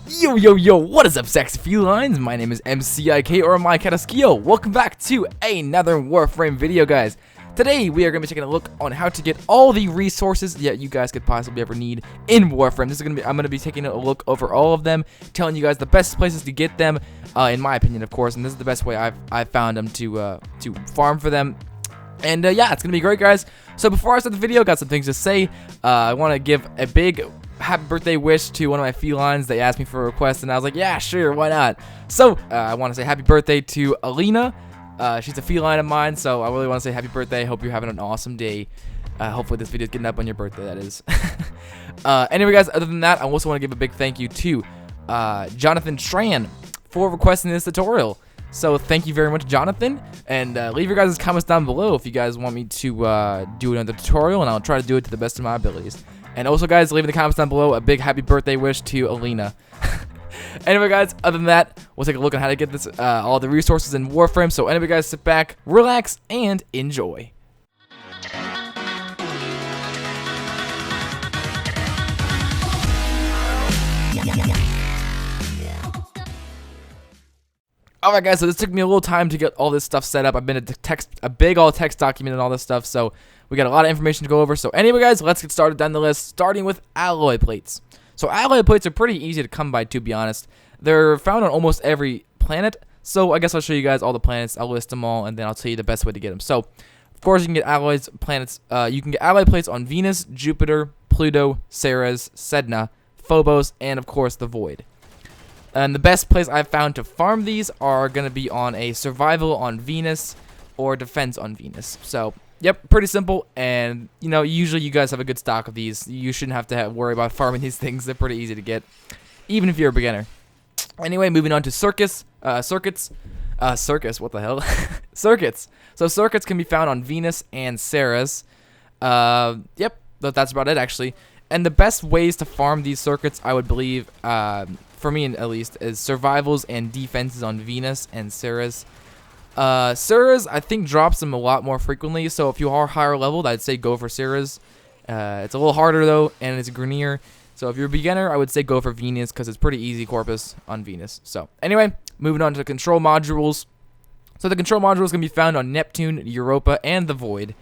Yo, what is up, sexy felines? My name is M.C.I.K. or M.C.I.K. Welcome back to another Warframe video, guys. Today, we are going to be taking a look on how to get all the resources that you guys could possibly ever need in Warframe. I'm going to be taking a look over all of them, telling you guys the best places to get them, in my opinion, of course, and this is the best way I've found them to farm for them. And yeah, it's going to be great, guys. So before I start the video, I got some things to say. I want to give a big happy birthday wish to one of my felines. They asked me for a request, and I was like, yeah, sure, why not? So I want to say happy birthday to Alina. She's a feline of mine, so I really want to say happy birthday. Hope you're having an awesome day. Hopefully this video is getting up on your birthday, that is. Anyway, guys, other than that, I also want to give a big thank you to Jonathan Tran for requesting this tutorial. So thank you very much, Jonathan, and leave your guys' comments down below if you guys want me to do another tutorial, and I'll try to do it to the best of my abilities. And also, guys, leave in the comments down below a big happy birthday wish to Alina. Anyway, guys, other than that, we'll take a look on how to get this all the resources in Warframe. So anyway, guys, sit back, relax, and enjoy. Alright, guys, so this took me a little time to get all this stuff set up. I've been a big old text document and all this stuff, so we got a lot of information to go over. So anyway, guys, let's get started down the list, starting with alloy plates. So alloy plates are pretty easy to come by, to be honest. They're found on almost every planet, so I guess I'll show you guys all the planets. I'll list them all, and then I'll tell you the best way to get them. So, of course, you can get alloy plates on Venus, Jupiter, Pluto, Ceres, Sedna, Phobos, and of course the Void. And the best place I've found to farm these are going to be on a survival on Venus or defense on Venus. So, yep, pretty simple. And, you know, usually you guys have a good stock of these. You shouldn't have to worry about farming these things. They're pretty easy to get, even if you're a beginner. Anyway, moving on to circuits. Circuits, what the hell? Circuits. So circuits can be found on Venus and Ceres. Yep, that's about it, actually. And the best ways to farm these circuits, I would believe, for me at least, is survivals and defenses on Venus and Ceres. Ceres, I think, drops them a lot more frequently, so if you are higher leveled, I'd say go for Ceres. It's a little harder, though, and it's greener. So if you're a beginner, I would say go for Venus, because it's pretty easy corpus on Venus. So anyway, moving on to the control modules. So the control modules can be found on Neptune, Europa, and the Void.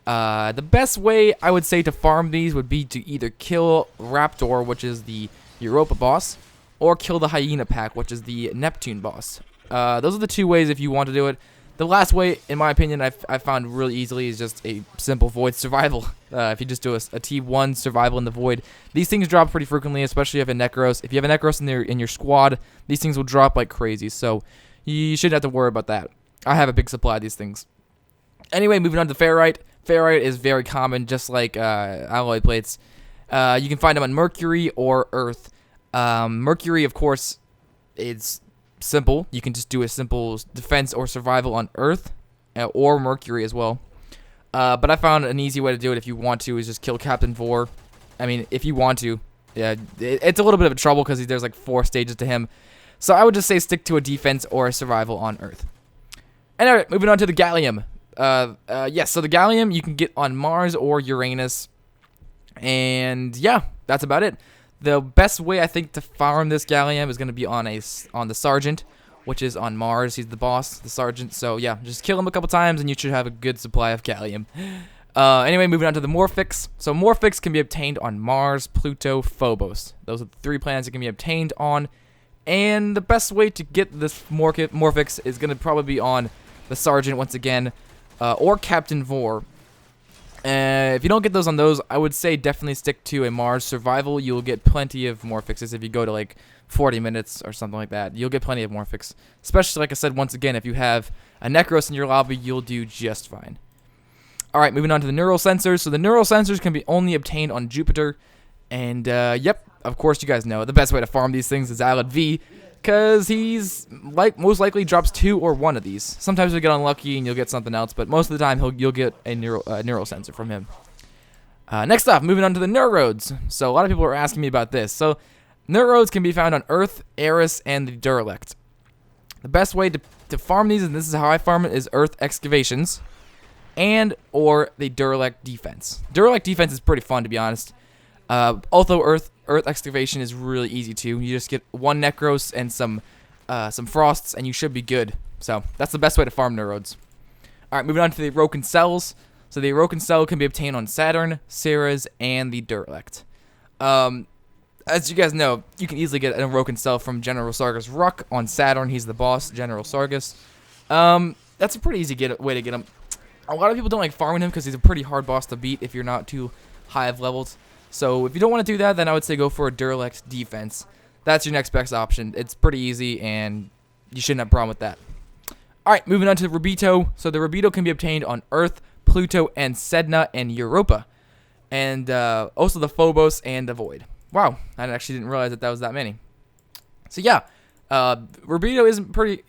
The best way, I would say, to farm these would be to either kill Raptor, which is the Europa boss, or kill the Hyena pack, which is the Neptune boss. Those are the two ways if you want to do it. The last way, in my opinion, I found really easily is just a simple Void survival. If you just do a T1 survival in the Void, these things drop pretty frequently, especially if you have a Necros. If you have a Necros in your squad, these things will drop like crazy, so you shouldn't have to worry about that. I have a big supply of these things. Anyway, moving on to Ferrite. Ferrite is very common, just like alloy plates. You can find them on Mercury or Earth. Mercury, of course, it's simple. You can just do a simple defense or survival on Earth, or Mercury as well. But I found an easy way to do it if you want to, is just kill Captain Vor. I mean, if you want to. Yeah, it's a little bit of a trouble because there's like 4 stages to him. So I would just say stick to a defense or a survival on Earth. And alright, moving on to the Gallium. Yes, so the Gallium you can get on Mars or Uranus. And yeah, that's about it. The best way I think to farm this Gallium is going to be on the Sergeant, which is on Mars. He's the boss, the Sergeant. So yeah, just kill him a couple times and you should have a good supply of Gallium. Anyway, moving on to the Morphics. So Morphics can be obtained on Mars, Pluto, Phobos. Those are the 3 planets that can be obtained on. And the best way to get this Morphics is going to probably be on the Sergeant once again, or Captain Vor. If you don't get those on those, I would say definitely stick to a Mars survival. You'll get plenty of Morphixes if you go to like 40 minutes or something like that. You'll get plenty of Morphix. Especially, like I said, once again, if you have a Necros in your lobby, you'll do just fine. Alright, moving on to the neural sensors. So the neural sensors can be only obtained on Jupiter. And, yep, of course you guys know, the best way to farm these things is Alad V, because he's most likely drops 2 or 1 of these. Sometimes you'll get unlucky and you'll get something else, but most of the time you'll get a neural sensor from him. Next up, moving on to the Neurodes. So a lot of people are asking me about this. So Neurodes can be found on Earth, Eris, and the Derelict. The best way to farm these, and this is how I farm it, is Earth excavations and or the Derelict defense. Derelict defense is pretty fun, to be honest. Also, Earth earth excavation is really easy too. You just get 1 Necros and some Frosts, and you should be good. So that's the best way to farm Neurodes. Alright, moving on to the Orokin Cells. So the Orokin Cell can be obtained on Saturn, Ceres, and the Derelict. As you guys know, you can easily get an Orokin Cell from General Sargus Ruck on Saturn. He's the boss, General Sargus. That's a pretty easy way to get him. A lot of people don't like farming him because he's a pretty hard boss to beat if you're not too high of levels. So if you don't want to do that, then I would say go for a Derelict defense. That's your next best option. It's pretty easy, and you shouldn't have a problem with that. Alright, moving on to the Rubedo. So the Rubedo can be obtained on Earth, Pluto, and Sedna, and Europa. And also the Phobos and the Void. Wow, I actually didn't realize that was that many. So yeah, Rubedo is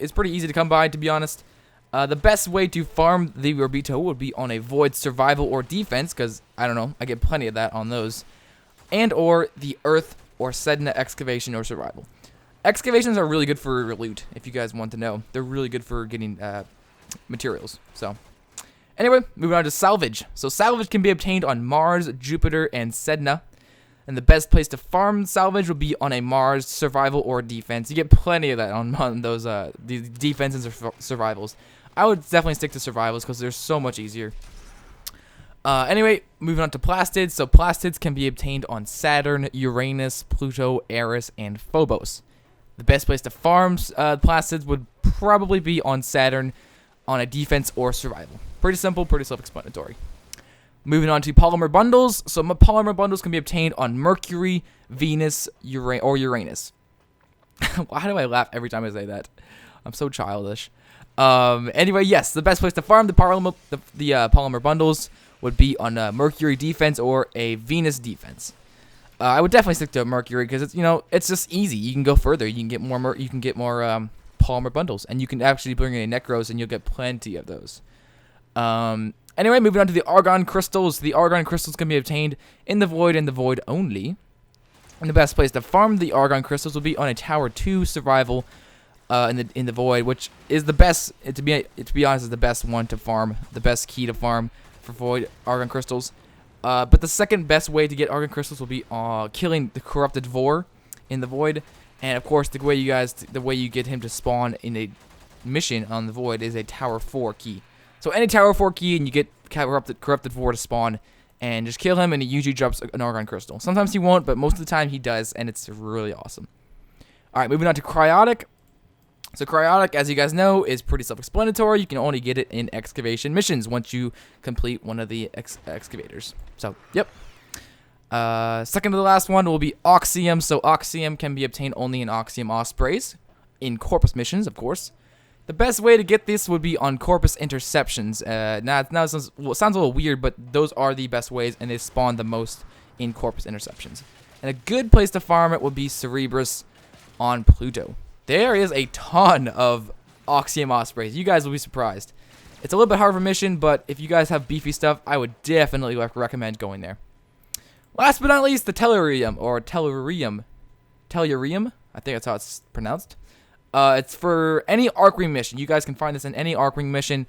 pretty easy to come by, to be honest. The best way to farm the Rubedo would be on a Void survival or defense, because, I don't know, I get plenty of that on those. And or the Earth or Sedna excavation or survival. Excavations are really good for loot, if you guys want to know. They're really good for getting materials. So, anyway, moving on to Salvage. So Salvage can be obtained on Mars, Jupiter, and Sedna. And the best place to farm Salvage would be on a Mars survival or defense. You get plenty of that on those the defenses or survivals. I would definitely stick to survivals because they're so much easier. Anyway, moving on to Plastids. So Plastids can be obtained on Saturn, Uranus, Pluto, Eris, and Phobos. The best place to farm Plastids would probably be on Saturn on a defense or survival. Pretty simple, pretty self-explanatory. Moving on to Polymer Bundles. So Polymer Bundles can be obtained on Mercury, Venus, or Uranus. Why do I laugh every time I say that? I'm so childish. Anyway, yes, the best place to farm the Polymer Bundles would be on a Mercury defense or a Venus defense. I would definitely stick to Mercury because it's just easy. You can go further. You can get more. Polymer Bundles, and you can actually bring in Necros, and you'll get plenty of those. Anyway, moving on to the Argon Crystals. The Argon Crystals can be obtained in the Void and the Void only. And the best place to farm the Argon Crystals will be on a Tower 2 survival in the Void, which is the best. To be honest, is the best one to farm. The best key to farm for Void Argon Crystals. But the second best way to get Argon Crystals will be killing the Corrupted Vor in the Void. And of course, the way you get him to spawn in a mission on the Void is a Tower 4 key. So any Tower 4 key, and you get Corrupted Vor to spawn, and just kill him, and he usually drops an Argon Crystal. Sometimes he won't, but most of the time he does, and it's really awesome. Alright, moving on to Cryotic. So Cryotic, as you guys know, is pretty self-explanatory. You can only get it in excavation missions once you complete one of the excavators. So, yep. Second to the last one will be Oxium. So Oxium can be obtained only in Oxium Ospreys, in Corpus missions, of course. The best way to get this would be on Corpus Interceptions. Now it sounds a little weird, but those are the best ways, and they spawn the most in Corpus Interceptions. And a good place to farm it would be Cerberus on Pluto. There is a ton of Oxium Ospreys. You guys will be surprised. It's a little bit hard of a mission, but if you guys have beefy stuff, I would definitely recommend going there. Last but not least, the Tellurium, or Tellurium. Tellurium? I think that's how it's pronounced. It's for any Arcwing mission. You guys can find this in any Arcwing mission.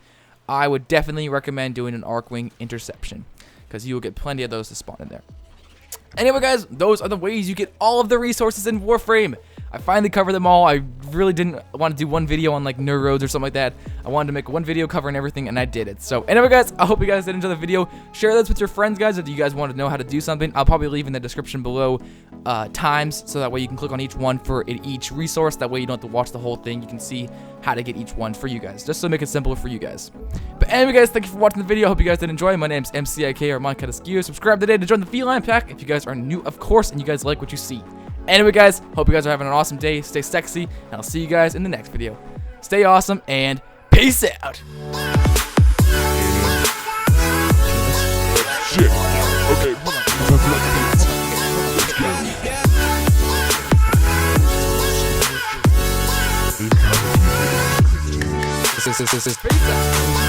I would definitely recommend doing an Arcwing interception, because you will get plenty of those to spawn in there. Anyway, guys, those are the ways you get all of the resources in Warframe. I finally covered them all. I really didn't want to do one video on like Neurodes or something like that. I wanted to make one video covering everything, and I did it. So anyway, guys, I hope you guys did enjoy the video. Share this with your friends, guys, if you guys want to know how to do something. I'll probably leave in the description below times, so that way you can click on each one for each resource. That way you don't have to watch the whole thing. You can see how to get each one for you guys, just to make it simpler for you guys. But anyway, guys, thank you for watching the video. I hope you guys did enjoy. My name's M.C.I.K. or M.C.I.K. Subscribe today to join the Feline Pack if you guys are new, of course, and you guys like what you see. Anyway, guys, hope you guys are having an awesome day. Stay sexy, and I'll see you guys in the next video. Stay awesome, and peace out. Shit. Okay, hold on. Let's go. Peace out.